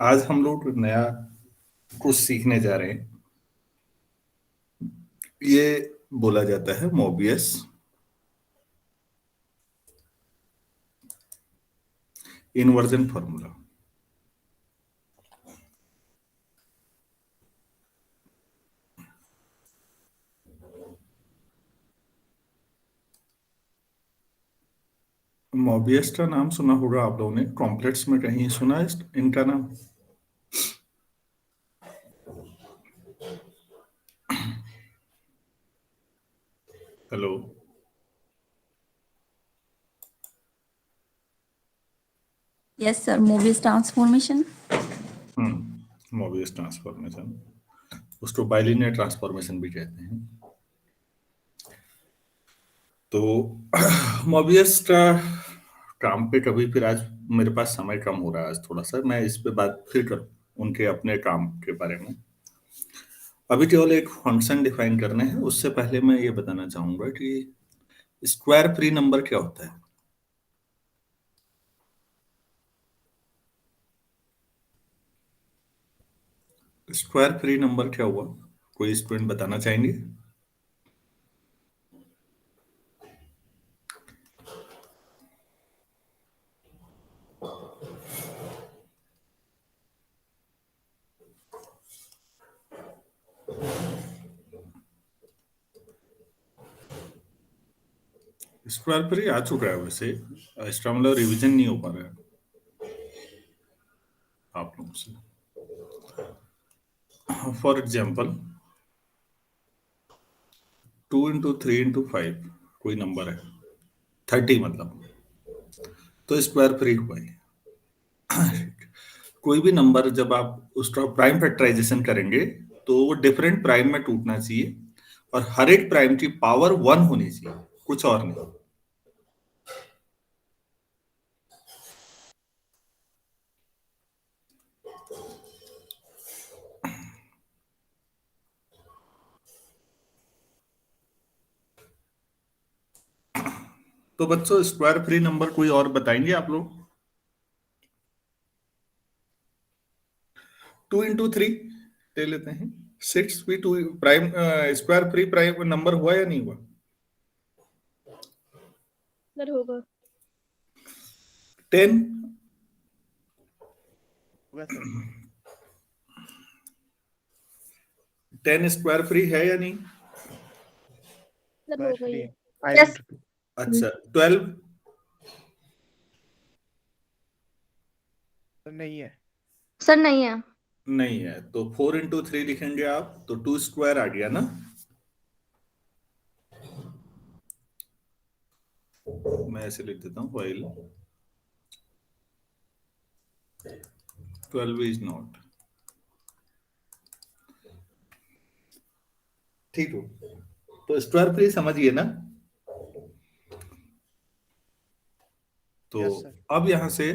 आज हम लोग नया कुछ सीखने जा रहे हैं। ये बोला जाता है मोबियस इन्वर्जन फॉर्मूला। मोबियस का नाम सुना होगा आप लोगों ने, कॉम्प्लेक्स में कहीं सुना है इनका नाम? Hello. Yes, sir. Mobius transformation. Mobius transformation, उसको बाइलिनियर ट्रांसफॉर्मेशन भी कहते हैं। तो मोबियस का काम पे कभी फिर, आज मेरे पास समय कम हो रहा है, आज थोड़ा सा मैं इस पे बात फिर करूँ उनके अपने काम के बारे में। अभी केवल एक फंक्शन डिफाइन करने हैं, उससे पहले मैं ये बताना चाहूंगा कि स्क्वायर फ्री नंबर क्या होता है। स्क्वायर फ्री नंबर क्या हुआ, कोई स्टूडेंट बताना चाहेंगे? स्क्वायर फ्री आ चुका है वैसे, इसका मतलब रिवीजन नहीं हो पा रहा है आप लोगों से। फॉर एग्जाम्पल 2 into 3 into 5 कोई नंबर है, 30 मतलब, तो स्क्वायर फ्री हुआ है। कोई भी नंबर जब आप उसका प्राइम फैक्टराइजेशन करेंगे तो वो डिफरेंट प्राइम में टूटना चाहिए, और हर एक प्राइम की पावर 1 होनी चाहिए, कुछ और नहीं। तो बच्चों, स्क्वायर फ्री नंबर कोई और बताएंगे आप लोग? 2 into 3 ले लेते हैं, 6 भी two prime square free prime number हुआ या नहीं हुआ? सर होगा। 10। होगा सर। 10 स्क्वायर फ्री है या नहीं? सर स्क्वायर होगा फ्री ये। है 5 Yes. into 2। अच्छा, 12? सर नहीं है। सर नहीं है। नहीं है, तो 4 into 3 लिखेंगे आप, तो 2 स्क्वायर आ गया ना। मैं ऐसे लिख देता हूँ, वाइल 12 इज नॉट। ठीक हो, तो स्क्वायर फ्री समझिए ना। तो यस सर। अब यहां से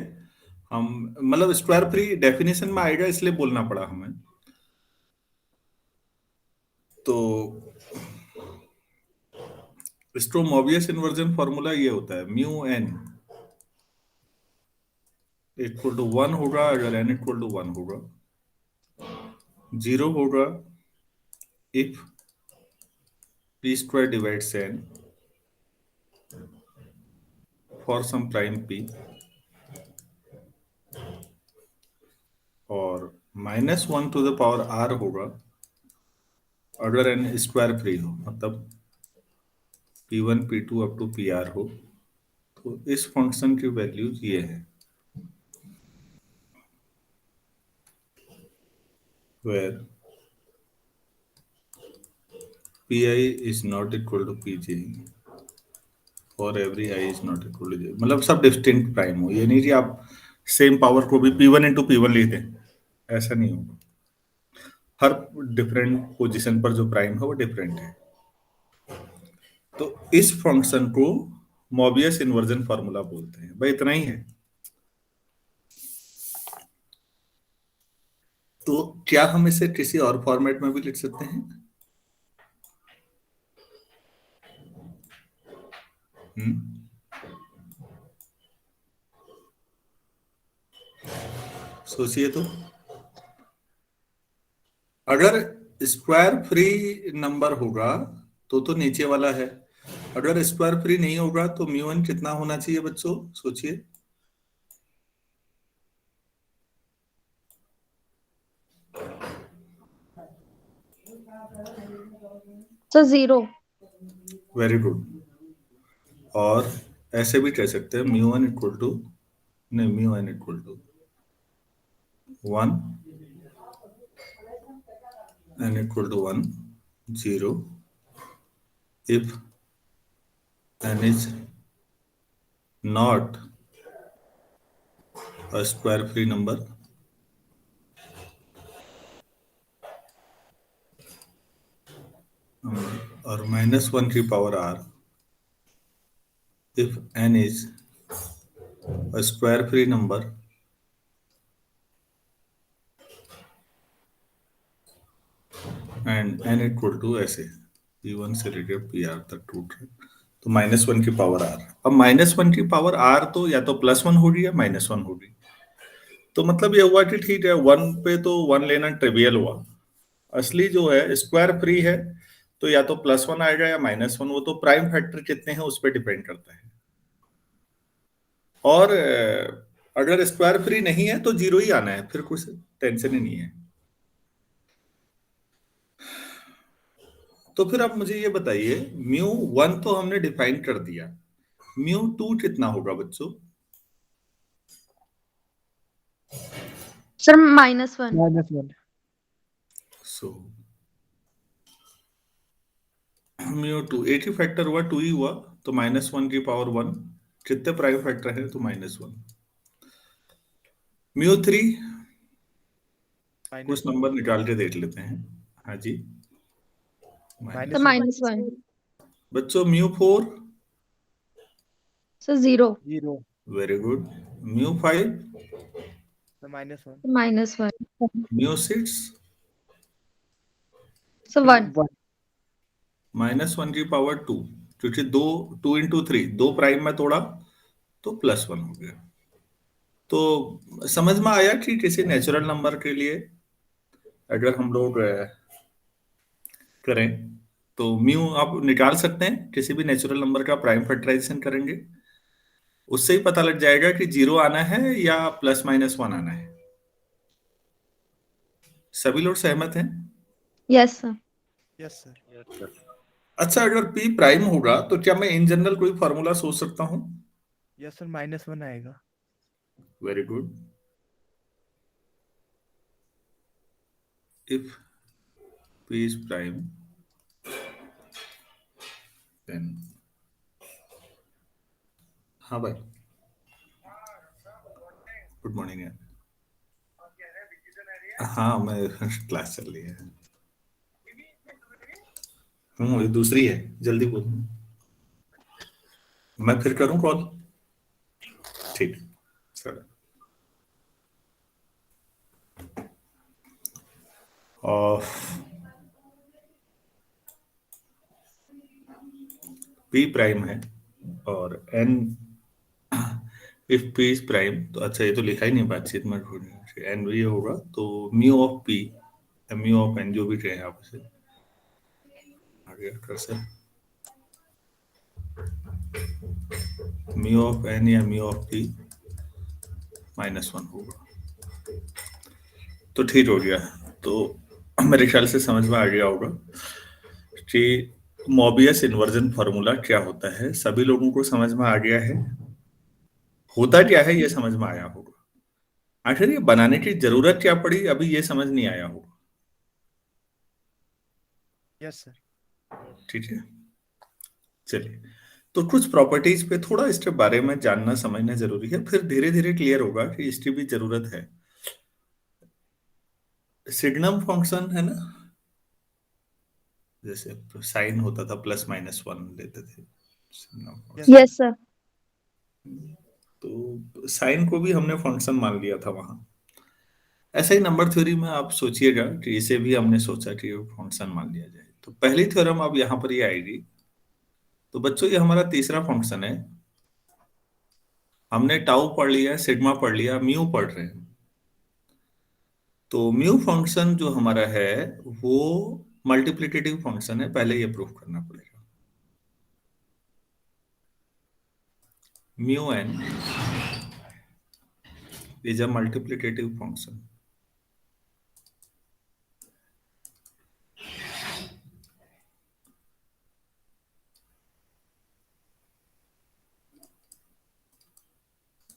हम, मतलब स्क्वायर फ्री डेफिनेशन में आएगा इसलिए बोलना पड़ा हमें। तो स्ट्रोमोबियस इन्वर्जन फॉर्मूला ये होता है, म्यू एन इक्वल टू 1 होगा अगर एन इक्वल टू 1 होगा, 0 होगा if P square divides N for some prime P, और -1 to the power r होगा अगर एन स्क्वायर फ्री हो, मतलब P1 P2 up to PR हो। तो इस फंक्शन की वैल्यूज ये है, where Pi is not equal to Pj for every I is not equal to j, मतलब सब डिस्टिंक्ट प्राइम हो। ये नहीं कि आप सेम पावर को भी P1 into P1 लिख दें, ऐसा नहीं होगा। हर डिफरेंट पोजीशन पर जो प्राइम है वो डिफरेंट है। तो इस फंक्शन को मोबियस इन्वर्जन फार्मूला बोलते हैं। भाई इतना ही है। तो क्या हम इसे किसी और फॉर्मेट में भी लिख सकते हैं? सोचिए तो। अगर स्क्वायर फ्री नंबर होगा तो नीचे वाला है, अगर स्क्वायर फ्री नहीं होगा तो म्यू वन कितना होना चाहिए बच्चों, सोचिए। सर 0। Very good. और ऐसे भी कह सकते हैं म्यू वन इक्वल टू, नहीं, mu N equal to 1, n equal to 1, 0, if n is not a square free number, or -1 की power r, if n is a square free number and n equal to ऐसे p1 से लेकर pr तक टूट रहे, तो -1 की power r। अब -1 की पावर r तो या तो +1 होगी या -1 होगी। तो मतलब ये हुआ कि ठीक है, 1 पे तो 1 लेना ट्रिवियल हुआ। असली जो है स्क्वायर फ्री है, तो या तो +1 आएगा या -1, वो तो प्राइम फैक्टर कितने हैं उस पर डिपेंड करता है। और अगर स्क्वायर फ्री नहीं है तो 0 ही आना है, फिर कुछ टेंशन ही नहीं है। तो फिर आप मुझे ये बताइए, μ1 तो हमने डिफाइन कर दिया, μ2 कितना होगा बच्चों? सर -1। -1। सो μ2 एक ही फैक्टर हुआ, 2 ही हुआ, तो -1 की पावर 1, कितने प्राइम फैक्टर है तो -1। μ3 कुछ नंबर निकाल के देख लेते हैं। हाँ जी, सर -1। बच्चों μ4, सर 0। 0। Very good. μ5, -1। -1। μ6, सर 1। -1 की पावर 2, क्योंकि 2 इंटू 3, 2 प्राइम में तोड़ा तो +1 हो गया। तो समझ में आया कि किसी नेचुरल नंबर के लिए अगर हम लोग करें तो म्यू आप निकाल सकते हैं, किसी भी नेचुरल नंबर का प्राइम फैक्टराइजेशन करेंगे, उससे ही पता लग जाएगा कि 0 आना है या +-1 आना है। सभी लोग सहमत हैं? Yes sir. Yes sir. अच्छा, अगर p प्राइम होगा तो क्या मैं इन जनरल कोई फॉर्मूला सोच सकता हूं? यस सर, -1 आएगा। Very good. if p is prime, then हाँ भाई, गुड मॉर्निंग यार। हाँ, मैं क्लास चल रही है। ये दूसरी है, जल्दी बोल। मैं फिर करूं कॉल? ठीक, चलो। और p प्राइम है और n, if p is prime, तो अच्छा ये तो लिखा ही नहीं बातचीत में, n भी होगा तो mu of p, mu of n, जो भी कहें आप इसे, आगे कैसे म्यू ऑफ n या म्यू ऑफ p -1 होगा। तो ठीक हो गया। तो मेरे ख्याल से समझ में आ गया होगा कि मोबियस इन्वर्जन फॉर्मूला क्या होता है। सभी लोगों को समझ में आ गया है? होता क्या है ये समझ में आया होगा। आखिर ये बनाने की जरूरत क्या पड़ी, अभी ये समझ नहीं आया होगा। Yes sir. ठीक है, चलिए। तो कुछ प्रॉपर्टीज पे थोड़ा इसके बारे में जानना समझना जरूरी है, फिर धीरे धीरे क्लियर होगा कि इसकी भी जरूरत है। सिग्नम फंक्शन है ना, जैसे साइन होता था +-1 लेते थे सिग्नम फंक्शन। Yes sir. तो साइन को भी हमने फंक्शन मान लिया था वहां। ऐसा ही नंबर थ्योरी में आप सोचिएगा कि इसे भी हमने सोचा कि फंक्शन मान लिया जाए। तो पहली थ्योरम अब यहां पर ये आएगी। तो बच्चों ये हमारा तीसरा फंक्शन है। हमने टाउ पढ़ लिया, सिग्मा पढ़ लिया, म्यू पढ़ रहे हैं। तो म्यू फंक्शन जो हमारा है वो मल्टीप्लिकेटिव फंक्शन है, पहले ये प्रूफ करना पड़ेगा। Mu N is a multiplicative function.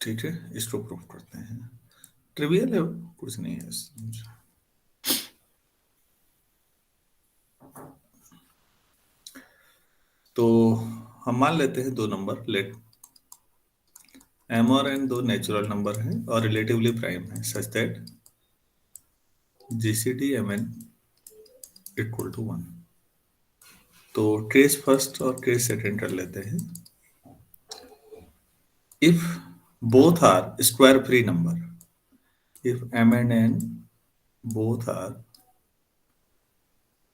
ठीक है, इसको प्रूफ करते हैं। ट्रिवियल है, कुछ नहीं है इसमें। तो हम मान लेते हैं दो नंबर, लेट m और n दो नेचुरल नंबर हैं और रिलेटिवली प्राइम है, such that GCD mn equal to 1। तो केस फर्स्ट और केस सेकंड कर लेते हैं। If both are square free number, if m and n both are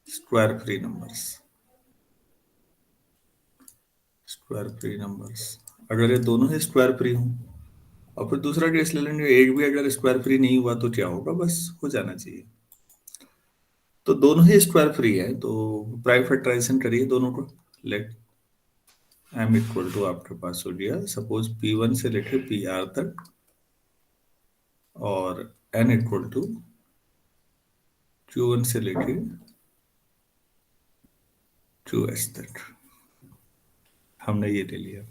square free numbers, square free numbers, अगर ये दोनों ही स्क्वायर फ्री हों, और फिर दूसरा केस ले लेंगे, एक भी अगर स्क्वायर फ्री नहीं हुआ तो क्या होगा, बस हो जाना चाहिए। तो दोनों ही स्क्वायर फ्री है, तो प्राइम फैक्टराइजेशन करिए दोनों को। लेट m इक्वल टू, आपके पास हो गया सपोज p1 से लेके pr तक, और n इक्वल टू q1 से लेके qs तक। हमने ये ले लिया,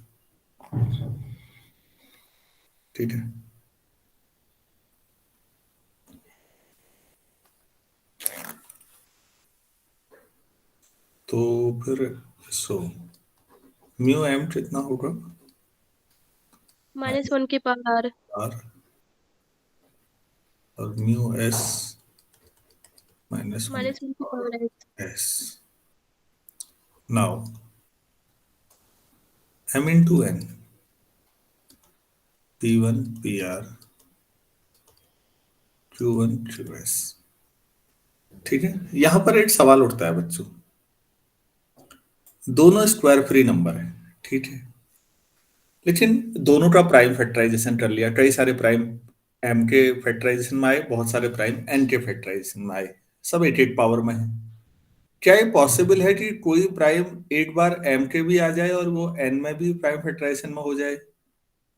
ठीक है। तो फिर म्यू एम कितना होगा, -1 की पावर r, और म्यू एस माइनस -1 की power S. Now m into n, p1 pr q1 qs। ठीक है, यहां पर एक सवाल उठता है बच्चों, दोनों स्क्वायर फ्री नंबर है, ठीक है, लेकिन दोनों का प्राइम फैक्टराइजेशन कर लिया, कई सारे प्राइम m के फैक्टराइजेशन में आए, बहुत सारे प्राइम n के फैक्टराइजेशन में आए, सब एक एक पावर में है। क्या ये पॉसिबल है कि कोई प्राइम एक बार m के भी आ जाए और वो n में भी प्राइम फैक्टराइजेशन में हो जाए?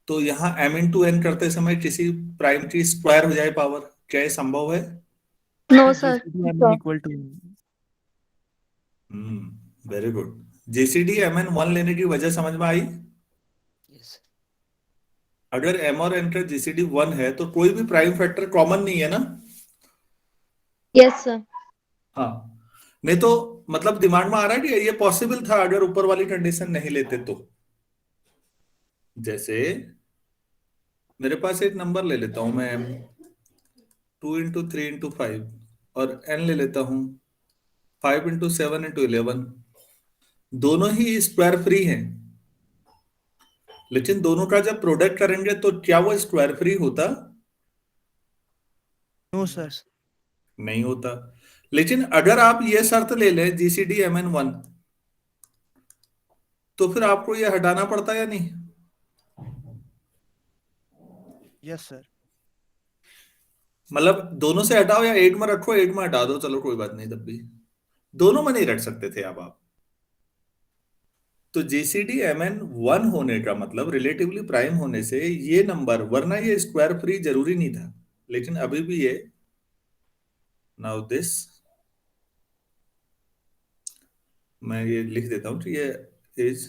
तो यहाँ m इंटू n करते समय किसी प्राइम की स्क्वायर हो जाए पावर, क्या ये संभव है? No sir. mn equal to very good. GCD mn 1 लेने की वजह समझ में आई? यस अगर m और n का जीसीडी 1 है तो कोई भी प्राइम फैक्टर कॉमन नहीं है ना? Yes sir. हाँ, नहीं तो मतलब दिमाग में आ रहा है कि ये पॉसिबल था अगर ऊपर वाली कंडीशन नहीं लेते तो। जैसे मेरे पास एक नंबर ले लेता हूं मैं, 2 इंटू 3 इंटू 5, और n ले लेता हूं 5 इंटू 7 इंटू 11। दोनों ही स्क्वायर फ्री हैं, लेकिन दोनों का जब प्रोडक्ट करेंगे तो क्या वो स्क्वायर फ्री होता? No sir. नहीं होता। लेकिन अगर आप ये शर्त ले लें जीसीडी mn 1, तो फिर आपको ये हटाना पड़ता या नहीं? Yes sir. मतलब दोनों से हटाओ या एक में रखो, एक में हटा दो, चलो कोई बात नहीं, तब भी दोनों में नहीं रख सकते थे अब आप। तो जीसीडी mn 1 होने का मतलब रिलेटिवली प्राइम होने से ये नंबर, वरना ये स्क्वायर फ्री जरूरी नहीं था, लेकिन अभी भी ये, नाउ दिस, मैं ये लिख देता हूं कि ये is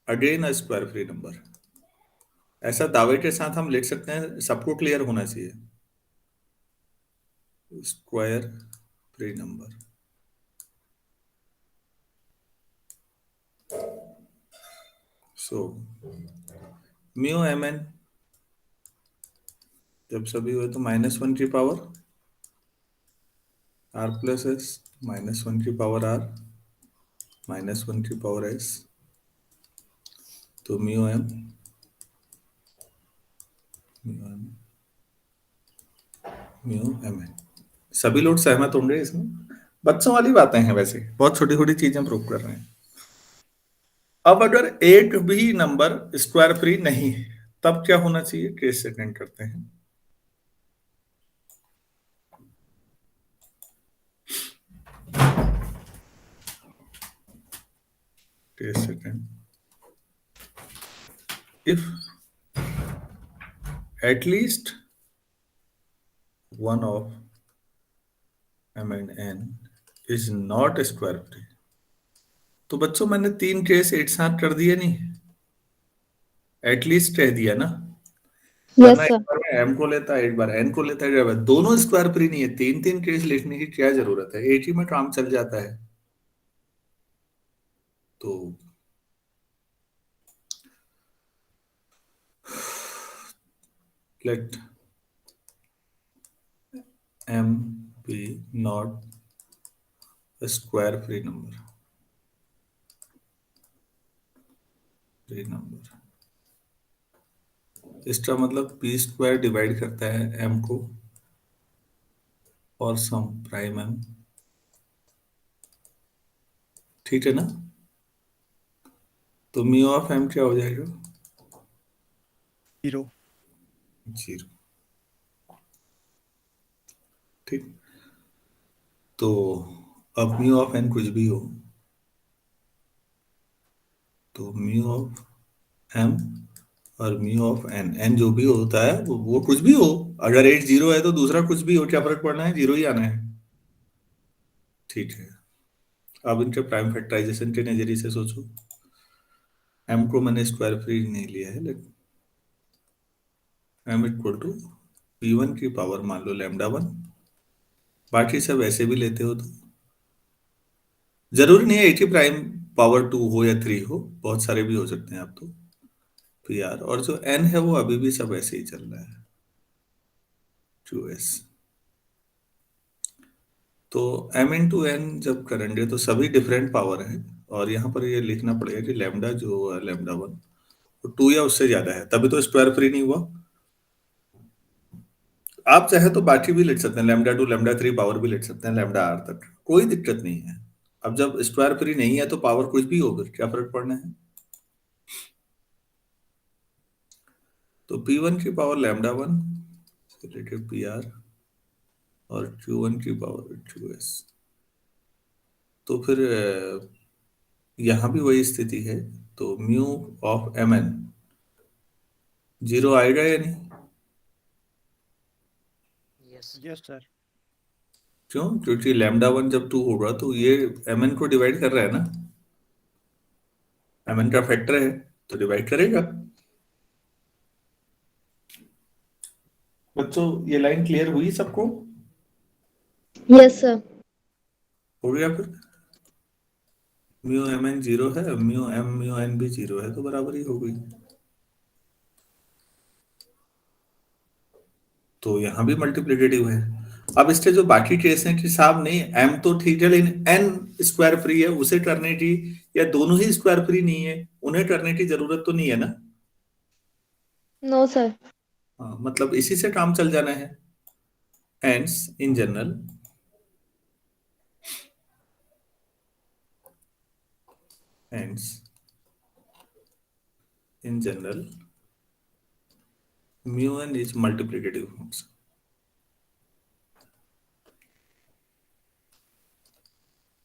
again a square free number. ऐसा दावे के साथ हम लिख सकते हैं, सबको क्लियर होना चाहिए, square free number. So mu mn जब सभी हुए तो -1 की पावर r प्लस एस, -1 की पावर r, -1 की पावर s, तो म्यू m म्यू mn। सभी लोग सहमत होंगे इसमें? बच्चों वाली बातें हैं, वैसे बहुत छोटी छोटी चीजें प्रूव कर रहे हैं। अब अगर एक भी नंबर स्क्वायर फ्री नहीं है, तब क्या होना चाहिए? केस सेकंड करते हैं। a second. If at least one of m and n is not square free, तो बच्चों मैंने 3 केस एक साथ कर दिए नहीं, एटलीस्ट कह दिया ना, वरना Yes, एक sir. बार में m को लेता है, एक बार n को लेता है, दोनों स्क्वायर फ्री नहीं है, 3 केस लिखने की क्या जरूरत है, एक ही में काम चल जाता है। तो let m be not a square free number, इसका मतलब p स्क्वायर डिवाइड करता है m को और सम प्राइम m, ठीक है ना। तो म्यू ऑफ m क्या हो जाएगा? 0. 0, ठीक। तो अब म्यू ऑफ n कुछ भी हो, तो म्यू ऑफ m और म्यू ऑफ n जो भी होता है वो कुछ भी हो, अगर एक 0 है तो दूसरा कुछ भी हो, क्या फर्क पड़ना है, 0 ही आना है, ठीक है। अब इनके प्राइम फैक्टराइजेशन के नजरिए से सोचो, m को मैंने स्क्वायर फ्री नहीं लिया है, लेकिन m इक्वल टू p1 की पावर मान लो λ1, बाकी सब ऐसे भी लेते हो तो जरूरी नहीं है एक ही प्राइम पावर 2 हो या 3 हो, बहुत सारे भी हो सकते हैं आप तो pr, और जो n है वो अभी भी सब ऐसे ही चल रहा है 2s। तो m इंटू एन जब करेंगे तो सभी डिफरेंट पावर है, और यहाँ पर ये लिखना पड़ेगा कि लैम्डा जो है λ1 तो 2 या उससे ज्यादा है, तभी तो स्क्वायर फ्री नहीं हुआ। आप चाहे तो बाकी भी लिख सकते हैं, λ2 λ3 पावर भी लिख सकते हैं λr तक, कोई दिक्कत नहीं है। अब जब स्क्वायर फ्री नहीं है तो पावर कुछ भी हो, फिर क्या फर्क पड़ना है। तो p1 की पावर λ1 रिलेटेड pr और q1 की पावर 2s, तो फिर यहाँ भी वही स्थिति है, तो म्यू ऑफ mn 0 आएगा या नहीं? Yes, sir. क्यों? क्योंकि λ1 जब 2 होगा तो ये mn को डिवाइड कर रहा है ना, mn का फैक्टर है तो डिवाइड करेगा। बच्चों ये लाइन क्लियर हुई सबको? Yes, sir. हो गया फिर, म्यू mn 0 है, म्यू n भी 0 है, तो बराबर ही हो गई। तो यहाँ भी मल्टीप्लिकेटिव है। अब इसके जो बाकी केस हैं कि साहब नहीं m तो ठीक है लेकिन n स्क्वायर फ्री है, उसे करने की, या दोनों ही स्क्वायर फ्री नहीं है उन्हें करने की जरूरत तो नहीं है ना। No, sir. हाँ, मतलब इसी से काम चल जाना है। hence in general hence in general mu n is multiplicative function,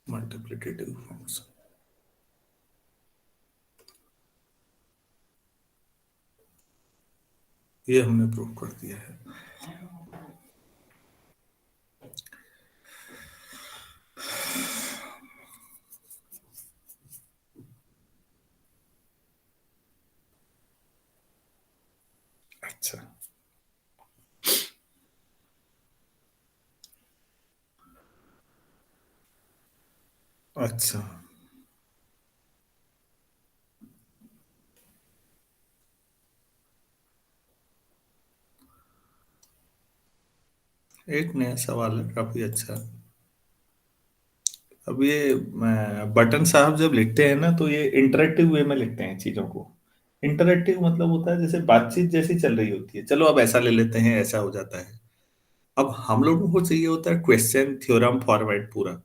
multiplicative function। ये हमने प्रूव कर दिया है। अच्छा, अच्छा, एक नया सवाल है काफी अच्छा। अब ये बटन साहब जब लिखते हैं ना तो ये इंटरेक्टिव वे में लिखते हैं चीजों को। इंटरेक्टिव मतलब होता है जैसे बातचीत जैसी चल रही होती है, चलो अब ऐसा ले लेते हैं, ऐसा हो जाता है। अब हम लोगों को चाहिए होता है क्वेश्चन थ्योरम फॉर्मेट पूरा।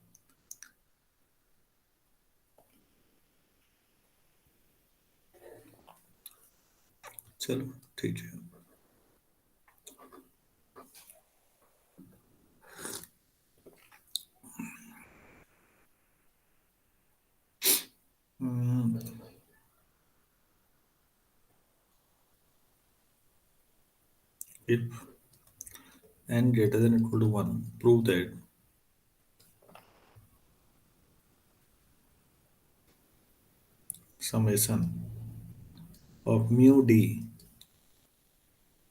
चलो ठीक है। if n greater than equal to 1, prove that summation of mu d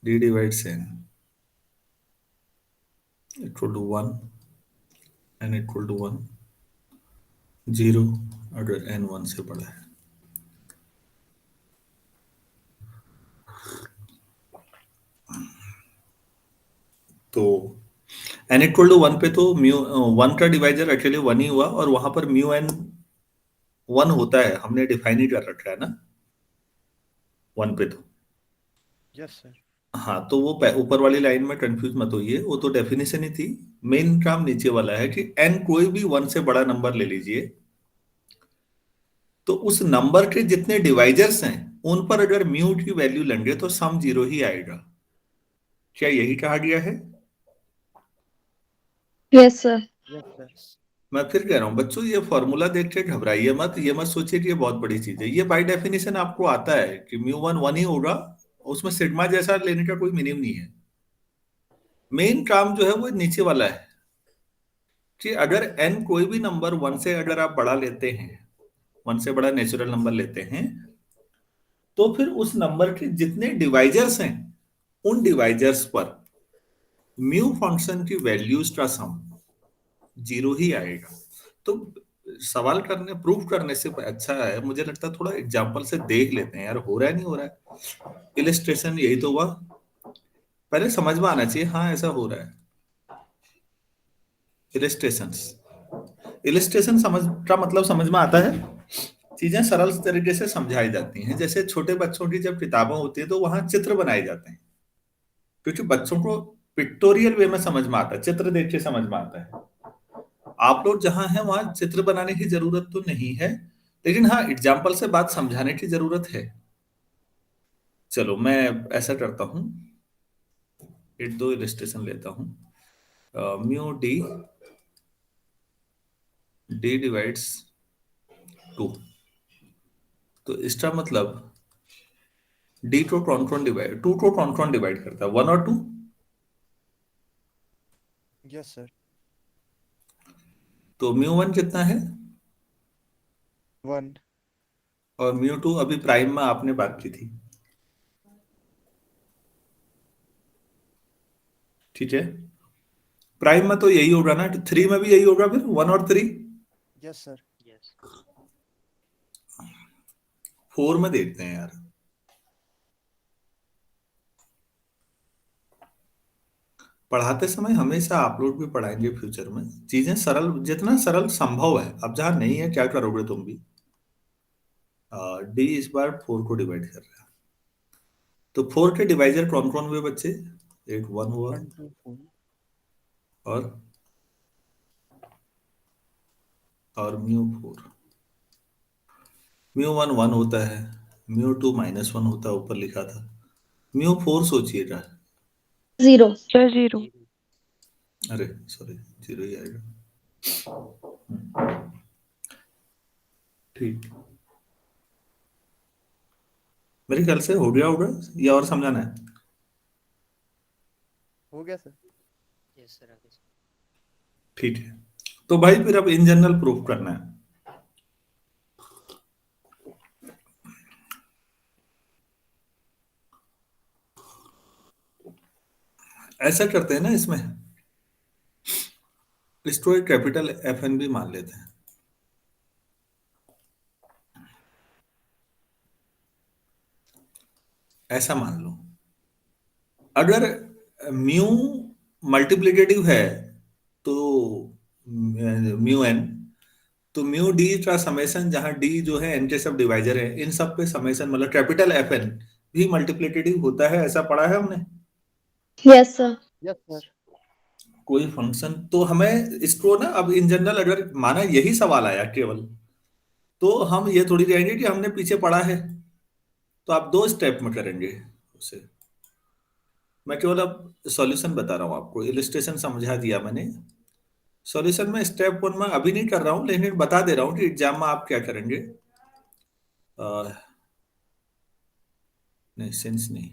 divides n equal to 1 n equal to 1 0 अगर n 1 से बड़ा है। तो n इक्वल टू 1 पे तो म्यू 1 का डिवाइजर अकेले 1 ही हुआ, और वहां पर म्यू n 1 होता है, हमने डिफाइन ही कर रखा है ना 1 पे तो। Yes, sir. हाँ, तो वो ऊपर वाली लाइन में कंफ्यूज मत होइए, वो तो डेफिनेशन ही थी। मेन काम नीचे वाला है कि n कोई भी 1 से बड़ा नंबर ले लीजिए, तो उस नंबर के जितने डिवाइजर्स हैं उन पर अगर म्यू की वैल्यू लेंगे तो सम 0 ही आएगा। क्या यही कहा गया है? Yes, sir. Yes, sir. मैं फिर कह रहा हूं बच्चों, ये फॉर्मूला देख के घबराइए मत, ये मत सोचिए कि ये बहुत बड़ी चीज है। ये बाय डेफिनेशन आपको आता है कि म्यू 1 1 ही होगा, उसमें सिग्मा जैसा लेने का कोई मीनिंग नहीं है। मेन काम जो है वो नीचे वाला है कि अगर n कोई भी नंबर 1 से अगर आप बड़ा लेते हैं, 1 से बड़ा नेचुरल नंबर लेते हैं, तो फिर उस नंबर के जितने डिवाइजर्स हैं उन डिवाइजर्स पर म्यू फंक्शन की वैल्यूज का सम 0 ही आएगा। तो सवाल करने प्रूफ करने से अच्छा है, मुझे लगता है थोड़ा एग्जांपल से देख लेते हैं यार, हो रहा है नहीं हो रहा है। इलिस्ट्रेशन यही तो हुआ, पहले समझ में आना चाहिए हाँ ऐसा हो रहा है। इलिस्ट्रेशन समझ का मतलब समझ में आता है, चीजें सरल तरीके से समझाई जाती हैं। जैसे छोटे बच्चों की जब किताबें होती है तो वहां चित्र बनाए जाते हैं, क्योंकि बच्चों को पिक्टोरियल वे में समझ में आता है, चित्र देख के समझ में आता है। आप लोग जहां हैं वहां चित्र बनाने की जरूरत तो नहीं है, लेकिन हाँ एग्जाम्पल से बात समझाने की जरूरत है। चलो मैं ऐसा करता हूं, एक दो इलिस्ट्रेशन लेता हूं। म्यू डी डिवाइड्स 2, तो इसका मतलब डी को कौन कौन डिवाइड, 2 को कौन कौन डिवाइड करता है, 1 और 2? Yes, sir. तो म्यू 1 कितना है 1. और म्यू 2 अभी प्राइम में आपने बात की थी, ठीक है। प्राइम में तो यही होगा ना, 3 में भी यही होगा, फिर 1 और 3। Yes, sir. Yes. 4 में देखते हैं यार, पढ़ाते समय हमेशा आप लोग भी पढ़ाएंगे फ्यूचर में, चीजें सरल जितना सरल संभव है। अब जहां नहीं है क्या करोगे तुम भी। डी इस बार 4 को डिवाइड कर रहा है, तो 4 के डिवाइजर कौन कौन हुए बच्चे? एक 1 हुआ 1, 2, 4. और म्यू 4। म्यू 1 1 होता है, म्यू 2 -1 होता है, ऊपर लिखा था। म्यू 4 सोचिएगा, 0. Sir, 0. अरे सॉरी 0 ही आएगा, ठीक। मेरे ख्याल से हो गया होगा, या और समझाना है? हो गया सर। Yes, sir. आगे sir. ठीक है, तो भाई फिर अब इन जनरल प्रूफ करना है। ऐसा करते हैं ना, इसमें इसको एक कैपिटल एफ एन भी मान लेते हैं। ऐसा मान लो अगर म्यू मल्टीप्लिकेटिव है तो म्यू एन, तो म्यू डी का समेशन, जहां डी जो है एन के सब डिवाइजर है, इन सब पे समेशन मतलब कैपिटल एफ एन भी मल्टीप्लिकेटिव होता है, ऐसा पढ़ा है हमने। Yes, sir. Yes, sir. कोई फंक्शन तो हमें इसको ना, अब इन जनरल अगर माना यही सवाल आया केवल, तो हम ये थोड़ी कहेंगे कि हमने पीछे पढ़ा है, तो आप 2 स्टेप में करेंगे उसे। मैं केवल अब सॉल्यूशन बता रहा हूँ आपको, इलिस्ट्रेशन समझा दिया मैंने। सॉल्यूशन में स्टेप 1 में अभी नहीं कर रहा हूँ, लेकिन बता दे रहा हूँ कि एग्जाम में आप क्या करेंगे। नहीं सेंस नहीं,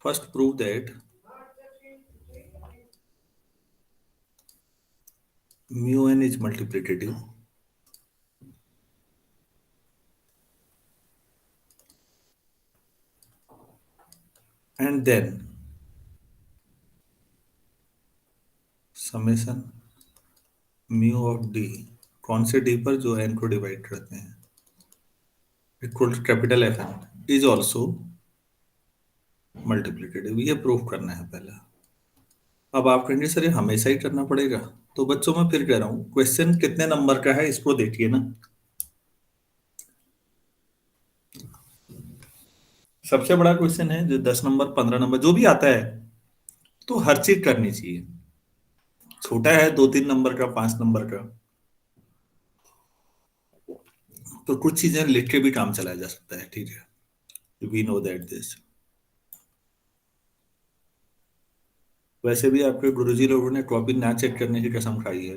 First, prove that mu n is multiplicative and then summation mu of d, कौन से d पर, जो n को डिवाइड करते हैं, equal to capital F N is also multiplicative. ये प्रूफ करना है पहला। अब आप कहेंगे सर ये हमेशा ही करना पड़ेगा, तो बच्चों मैं फिर कह रहा हूँ, क्वेश्चन कितने नंबर का है इसको देखिए ना। सबसे बड़ा क्वेश्चन है जो 10 नंबर 15 नंबर जो भी आता है, तो हर चीज करनी चाहिए। छोटा है 2-3 नंबर का, 5 नंबर का, तो कुछ चीजें लिख के भी काम चलाया जा सकता है, ठीक है, वी नो दैट दिस। वैसे भी आपके गुरुजी लोगों ने कॉपी ना चेक करने की कसम खाई है।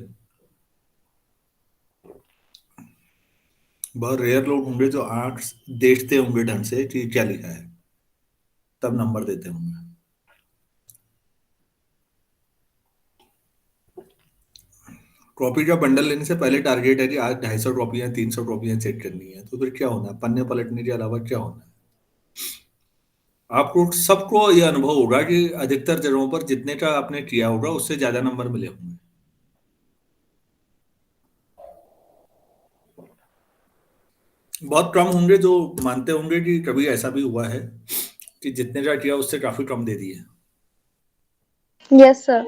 बहुत रेयर लोग होंगे जो आंख देखते होंगे ढंग से कि क्या लिखा है, तब नंबर देते होंगे। कॉपी का बंडल लेने से पहले टारगेट है कि आज 250 कॉपियां 300 कॉपियां चेक करनी है, तो फिर क्या होना है, पन्ने पलटने के अलावा क्या होना है। आपको सबको ये अनुभव होगा कि अधिकतर जगहों पर जितने का आपने किया होगा उससे ज्यादा नंबर मिले होंगे। बहुत कम होंगे जो मानते होंगे कि कभी ऐसा भी हुआ है कि जितने का किया उससे काफी कम दे दिए। Yes, sir.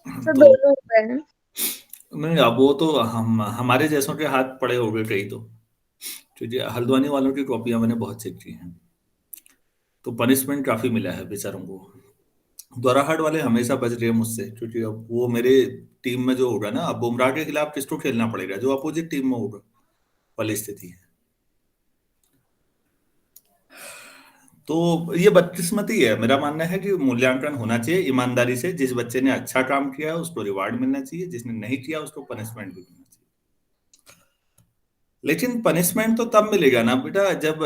सर तो दोनों हुए हैं। नहीं, अब वो तो हमारे जैसों के हाथ पड़े हो गए कई, तो क्योंकि हल्द्वानी वालों की कॉपियां मैंने बहुत चेक की हैं, तो पनिशमेंट काफी मिला है बेचारों को। दोराहाट वाले हमेशा बच रहे हैं मुझसे, क्योंकि अब वो मेरे टीम में जो होगा ना, अब बुमराह के खिलाफ किसको खेलना पड़ेगा, जो अपोजिट टीम में होगा, वाली स्थिति है। तो ये बदकिस्मती है। मेरा मानना है कि मूल्यांकन होना चाहिए ईमानदारी से। जिस बच्चे ने अच्छा काम किया है उसको रिवार्ड मिलना चाहिए, जिसने नहीं किया उसको पनिशमेंट भी मिलना चाहिए। लेकिन पनिशमेंट तो तब मिलेगा ना बेटा जब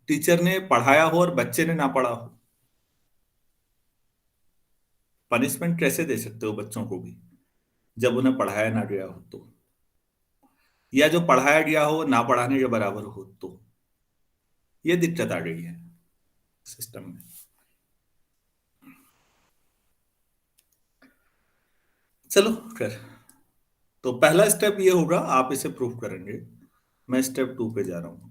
टीचर ने पढ़ाया हो और बच्चे ने ना पढ़ा हो। पनिशमेंट कैसे दे सकते हो बच्चों को भी जब उन्हें पढ़ाया ना गया हो तो, या जो पढ़ाया गया हो ना पढ़ाने के बराबर हो तो। ये दिक्कत आ गई है सिस्टम में। चलो खैर, तो पहला स्टेप ये होगा, आप इसे प्रूव करेंगे। मैं स्टेप 2 पे जा रहा हूं।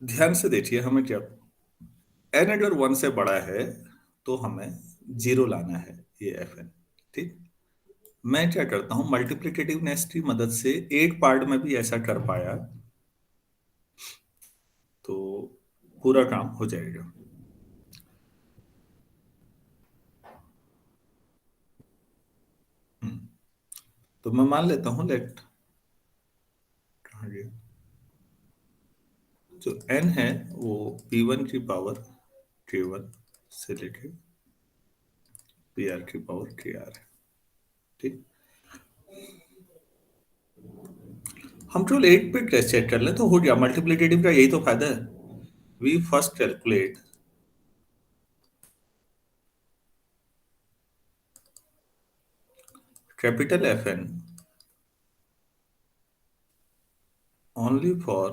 ध्यान से देखिए, हमें क्या, n अगर 1 से बड़ा है तो हमें 0 लाना है, ये fn, ठीक। मैं क्या करता हूं, मल्टीप्लिकेटिवनेस की मदद से एक पार्ट में भी ऐसा कर पाया तो पूरा काम हो जाएगा। तो मैं मान लेता हूं, लेट, कहाँ गया, जो n है वो p1 की पावर k1 से लेके pr की पावर kr है, ठीक। हम केवल एक पे टेस्ट चेक कर लें तो हो गया। मल्टीप्लिकेटिव का यही तो फायदा है। We first calculate capital FN only for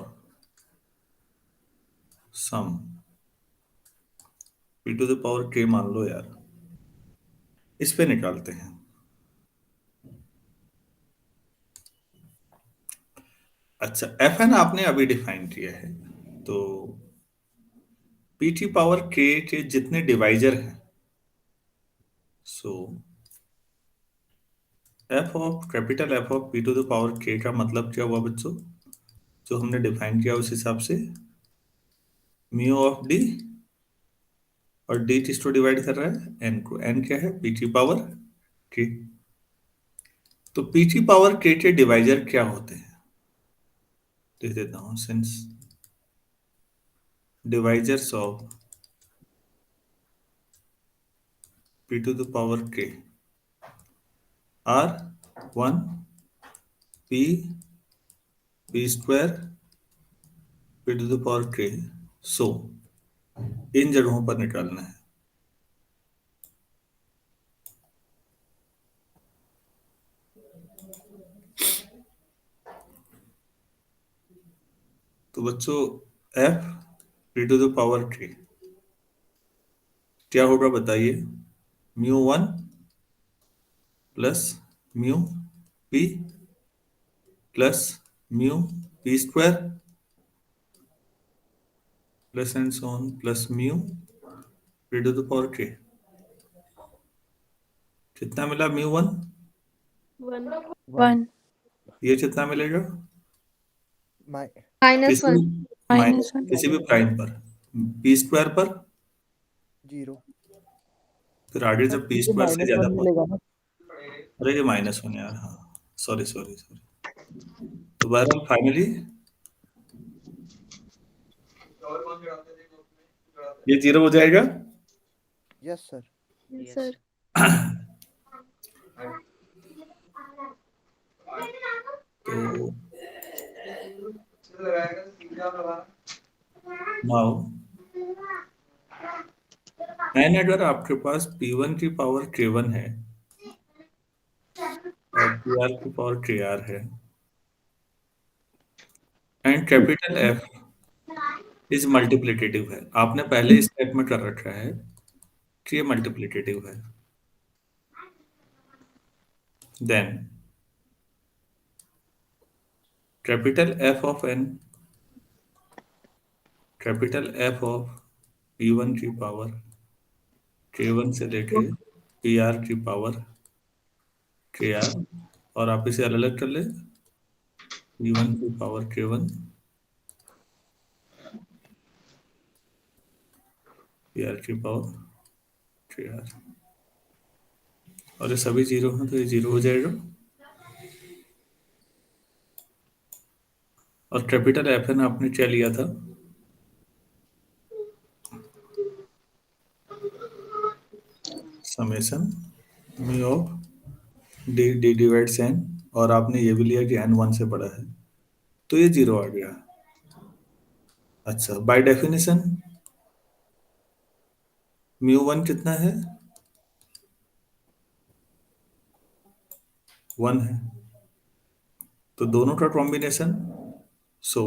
sum p to the power k, मान लो यार, इस पे निकालते हैं। अच्छा, FN आपने अभी डिफाइन किया है, तो p की पावर k के जितने डिवाइजर हैं, so capital F of p to the power k का मतलब क्या हुआ बच्चों, जो हमने डिफाइन किया उस हिसाब से म्यू ऑफ d, और d किसको डिवाइड कर रहा है, n को। n क्या है, p की पावर k। तो p की पावर k के डिवाइजर क्या होते हैं, लिख देता हूं, since divisors of p to the power k r 1 p p square p to the power k. सो इन जगहों पर निकालना है. तो बच्चों f p to the power k क्या होगा बताइए. Mu 1 plus mu p plus mu p square plus and so on plus mu p to the power k. कितना मिला म्यू 1. One. ये कितना मिलेगा My Minus किसी भी one. माइनस किसी भी प्राइम पर p स्क्वायर पर. 0. फिर आगे जब p स्क्वायर से ज्यादा मिलेगा ना. अरे ये -1 यार. हाँ सॉरी सॉरी सॉरी. तो बहरहाल फाइनली ये 0 हो जाएगा. Yes, sir. Yes, Sir. sir. तो नाउ एंड अगर आपके पास p1 की पावर k1 है और pr की पावर kr है and capital F is multiplicative है. आपने पहले स्टेप में कर रखा है कि ये मल्टीप्लिकेटिव है. Then capital F of n capital F of p1 की पावर k1 से लेके pr की पावर kr और आप इसे अलग अलग कर ले. p1 की पावर k1 pr की पावर kr और ये सभी 0 हैं तो ये 0 हो जाएगा. और कैपिटल Fn आपने क्या लिया था. Summation mu of D divides n और आपने ये भी लिया कि n 1 से बड़ा है तो ये 0 आ गया. अच्छा बाय डेफिनेशन म्यू 1 कितना है 1 है. तो दोनों का combination so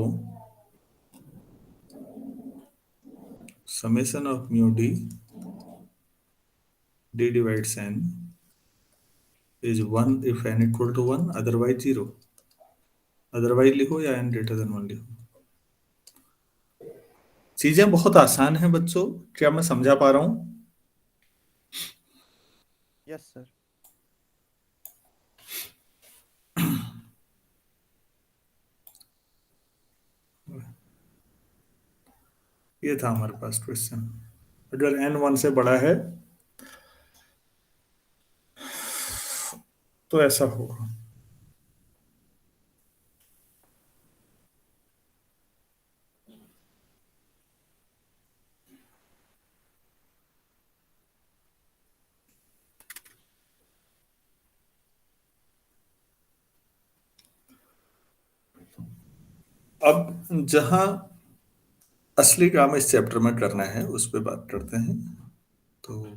summation of mu D divides n is 1 if n equal to 1 otherwise 0. Otherwise लिखो या n ग्रेटर देन 1 लिखो. चीजें बहुत आसान हैं बच्चों. क्या मैं समझा पा रहा हूं. Yes, sir. ये था हमारे पास क्वेश्चन. अगर n 1 से बड़ा है तो ऐसा होगा. अब जहां असली काम इस चैप्टर में करना है उस पर बात करते हैं. तो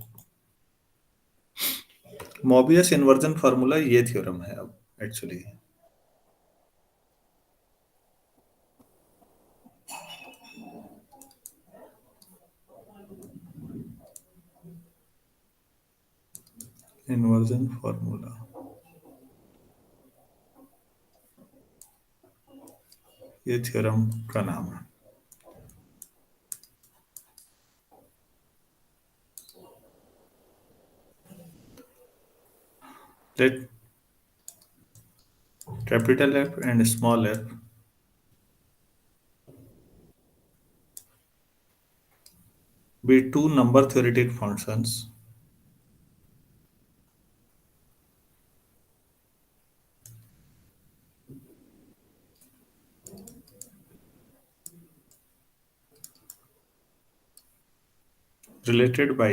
मोबियस इन्वर्जन फार्मूला ये थ्योरम है अब एक्चुअली. इन्वर्जन फार्मूला ये थ्योरम का नाम है. Let capital F and small f be two number theoretic functions related by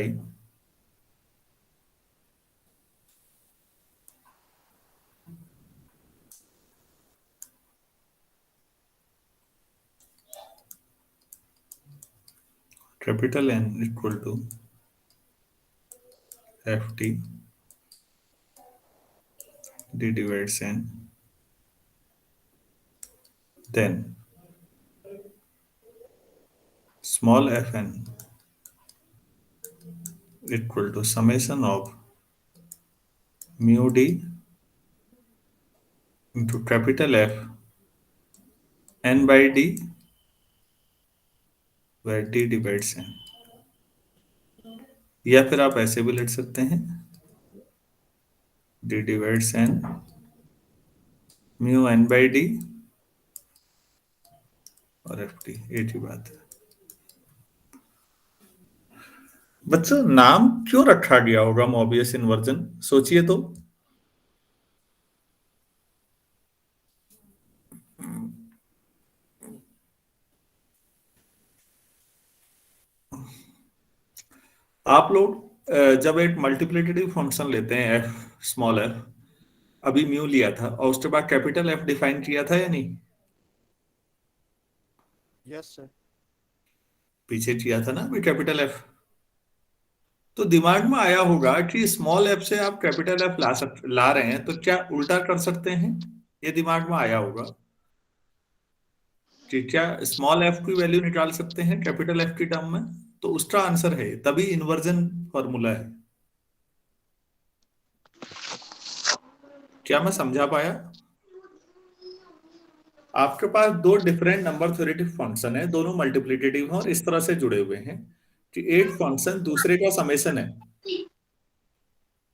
capital N equal to F T D divides N, then small F N equal to summation of mu D into capital F N by D, where d divides n। या फिर आप ऐसे भी लिख सकते हैं, d divides n mu n by D और F T, एक ही बात है। बच्चों नाम क्यों रखा गया होगा मोबियस इन्वर्जन, सोचिए तो। आप लोग जब एक मल्टीप्लिकेटिव फंक्शन लेते हैं एफ स्मॉल एफ, अभी म्यू लिया था और उसके बाद कैपिटल एफ डिफाइन किया था या नहीं? Yes sir. पीछे किया था ना अभी कैपिटल एफ। तो दिमाग में आया होगा कि स्मॉल एफ से आप कैपिटल एफ ला रहे हैं, तो क्या उल्टा कर सकते हैं? ये दिमाग में आया होगा कि क्या स्मॉल एफ की वैल्यू निकाल सकते हैं कैपिटल एफ की टर्म में? तो उसका आंसर है, तभी इन्वर्जन फॉर्मूला है। क्या मैं समझा पाया? आपके पास दो डिफरेंट नंबर थ्योरेटिक फंक्शन है, दोनों मल्टीप्लिकेटिव हैं और इस तरह से जुड़े हुए हैं कि एक फंक्शन दूसरे का समेशन है।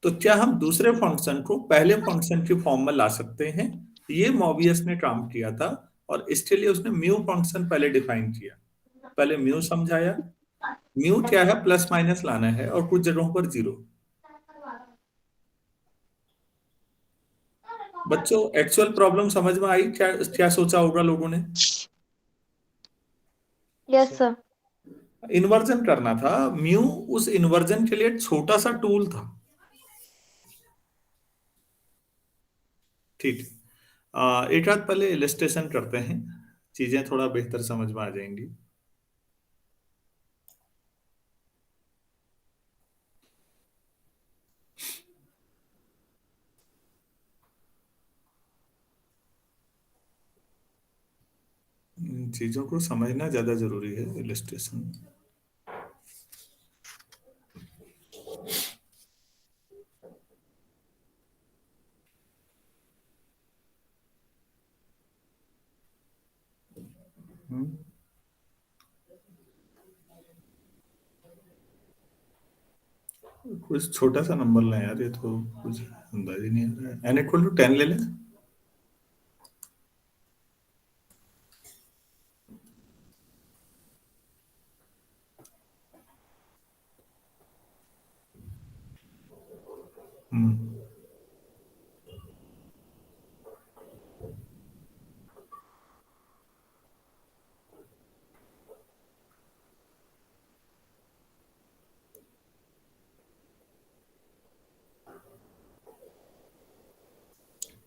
तो क्या हम दूसरे फंक्शन को पहले फंक्शन की फॉर्म में ला सकते हैं? ये मोबियस ने काम किया था और इसके लिए उसने म्यू फंक्शन पहले डिफाइन किया, पहले म्यू समझाया। म्यू क्या है? प्लस माइनस लाना है और कुछ जगहों पर जीरो। बच्चों एक्चुअल प्रॉब्लम समझ में आई? क्या क्या सोचा होगा लोगों ने? Yes sir. इन्वर्जन करना था, म्यू उस इन्वर्जन के लिए एक छोटा सा टूल था। ठीक है, एक आध पहले इलस्ट्रेशन करते हैं, चीजें थोड़ा बेहतर समझ में आ जाएंगी। इन चीजों को समझना ज्यादा जरूरी है, इलस्ट्रेशन। कुछ छोटा सा नंबर लें यार, ये तो कुछ अंदाज ही नहीं आ रहा है। n इक्वल टू 10 ले लें। हम्म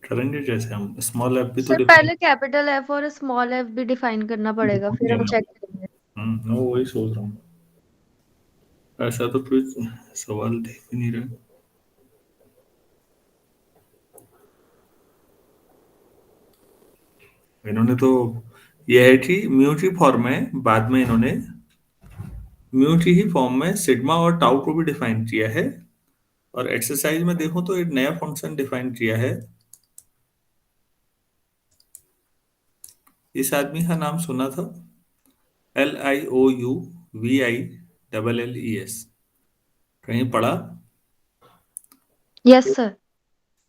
करेंगे कैसे हम? स्मॉल एफ भी तो सर पहले कैपिटल एफ और स्मॉल एफ भी डिफाइन करना पड़ेगा, फिर हम चेक करेंगे। मैं वही सोच रहा हूँ, ऐसा तो कोई सवाल देख ही नहीं रहा। इन्होंने तो यह है कि म्यू की फॉर्म में बाद में इन्होंने म्यू की ही फॉर्म में सिग्मा और टाउ को भी डिफाइन किया है। और एक्सरसाइज में देखो तो एक नया फंक्शन डिफाइन किया है। इस आदमी का नाम सुना था? LIOUVILLES, कहीं पढ़ा? Yes sir.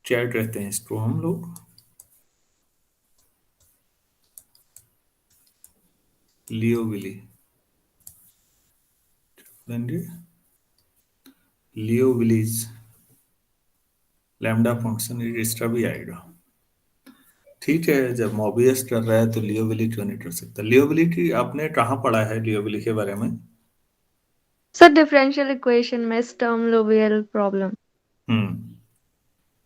क्या कहते हैं इसको हम लोग? लियोविली, लियोविलीज लैम्डा फंक्शन, इसका भी आएगा। ठीक है, जब मोबियस कर रहा है तो लियोविली क्यों नहीं कर सकता? लियोविली की आपने कहाँ पढ़ा है लियोविली के बारे में? सर डिफरेंशियल इक्वेशन में Sturm Liouville problem.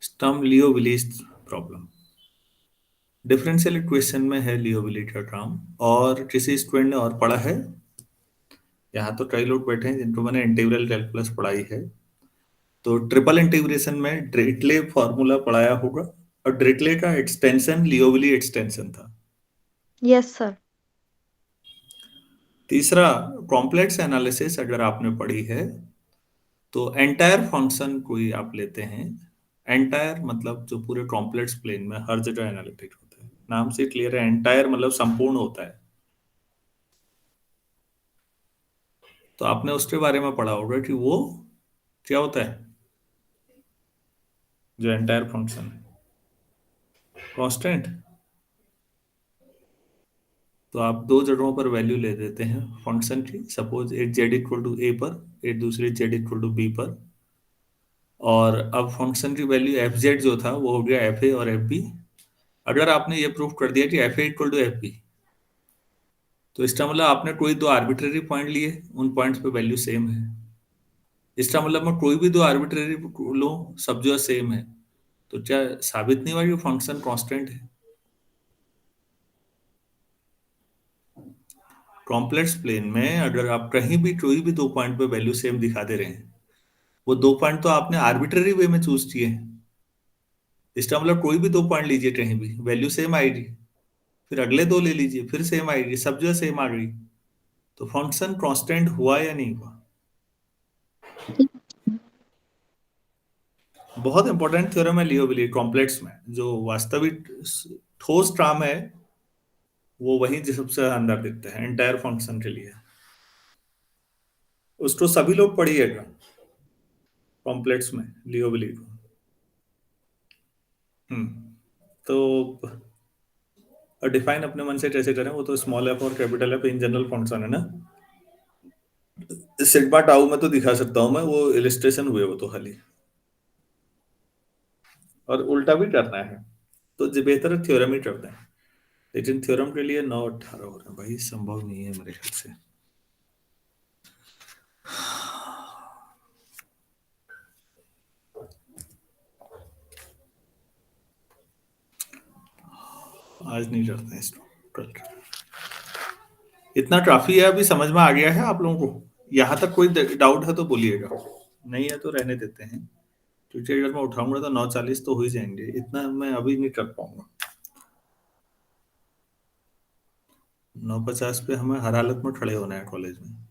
Sturm Liouville problem differential equation में है लियोविली का काम। और किसी स्टूडेंट ने और पढ़ा है? यहाँ तो कई लोग बैठे हैं जिनको मैंने इंटीग्रल कैलकुलस पढ़ाई है, तो ट्रिपल इंटीग्रेशन में ड्रिटले फॉर्मूला पढ़ाया होगा, और ड्रिटले का एक्सटेंशन लियोविली एक्सटेंशन था। Yes, sir. तीसरा, कॉम्प्लेक्स एनालिसिस अगर आपने पढ़ी है तो एंटायर फंक्शन कोई आप लेते हैं, एंटायर मतलब जो पूरे कॉम्प्लेक्स प्लेन में हर जगह एनालिटिक होता है, नाम से क्लियर है, एंटायर मतलब संपूर्ण होता है। तो आपने उसके बारे में पढ़ा होगा कि वो क्या होता है, जो एंटायर फंक्शन है, कांस्टेंट। तो आप दो जगहों पर वैल्यू ले देते हैं फंक्शन की, सपोज एक जेड इक्वल टू ए पर, एक दूसरी जेड इक्वल टू बी पर, और अब फंक्शन की वैल्यू एफ जेड जो था वो हो गया एफ ए और एफ बी। अगर आपने ये प्रूव कर दिया कि F A equal to F B, तो इसका मतलब आपने कोई दो आर्बिट्रेरी पॉइंट लिए, उन पॉइंट्स पे वैल्यू सेम है। इसका मतलब मैं कोई भी दो आर्बिट्रेरी लो, सब जो सेम है, तो क्या साबित नहीं हुआ कि फंक्शन कांस्टेंट है? कॉम्प्लेक्स प्लेन में अगर आप कहीं भी कोई भी दो पॉइंट पे वैल्यू सेम दिखा दे रहे हैं, वो दो पॉइंट तो आपने आर्बिट्रेरी वे में चूज किए हैं। इसका मतलब कोई भी दो पॉइंट लीजिए कहीं भी, वैल्यू सेम आएगी, फिर अगले दो ले लीजिए, फिर सेम आएगी, सब जो सेम आ गई, तो फंक्शन कांस्टेंट हुआ या नहीं हुआ? बहुत इंपॉर्टेंट थ्योरम है लियोविली कॉम्प्लेक्स में, जो वास्तविक ठोस ट्राम है वो वही जो सबसे अंदर दिखता है एंटायर फंक्शन के लिए। उसको सभी लोग पढ़िएगा कॉम्प्लेक्स में लियोविली को। तो डिफाइन अपने मन से कैसे करें, वो तो स्मॉल एफ और capital F in general function है ना, सिग्मा टाउ में तो दिखा सकता हूं मैं, वो इलिस्ट्रेशन हुए वो तो खाली, और उल्टा भी करना है तो जो बेहतर थ्योरम ही करते हैं, लेकिन थ्योरम के लिए 9-18 हो रहा है भाई, संभव नहीं है मेरे ख्याल से। आज नहीं करते हैं इसको, कल। इतना काफी है, अभी समझ में आ गया है आप लोगों को? यहाँ तक कोई डाउट है तो बोलिएगा, नहीं है तो रहने देते हैं, क्योंकि अगर मैं उठाऊंगा तो 9:40 तो हो ही जाएंगे, इतना मैं अभी नहीं कर पाऊंगा। 9:50 पे हमें हर हालत में खड़े होना है कॉलेज में।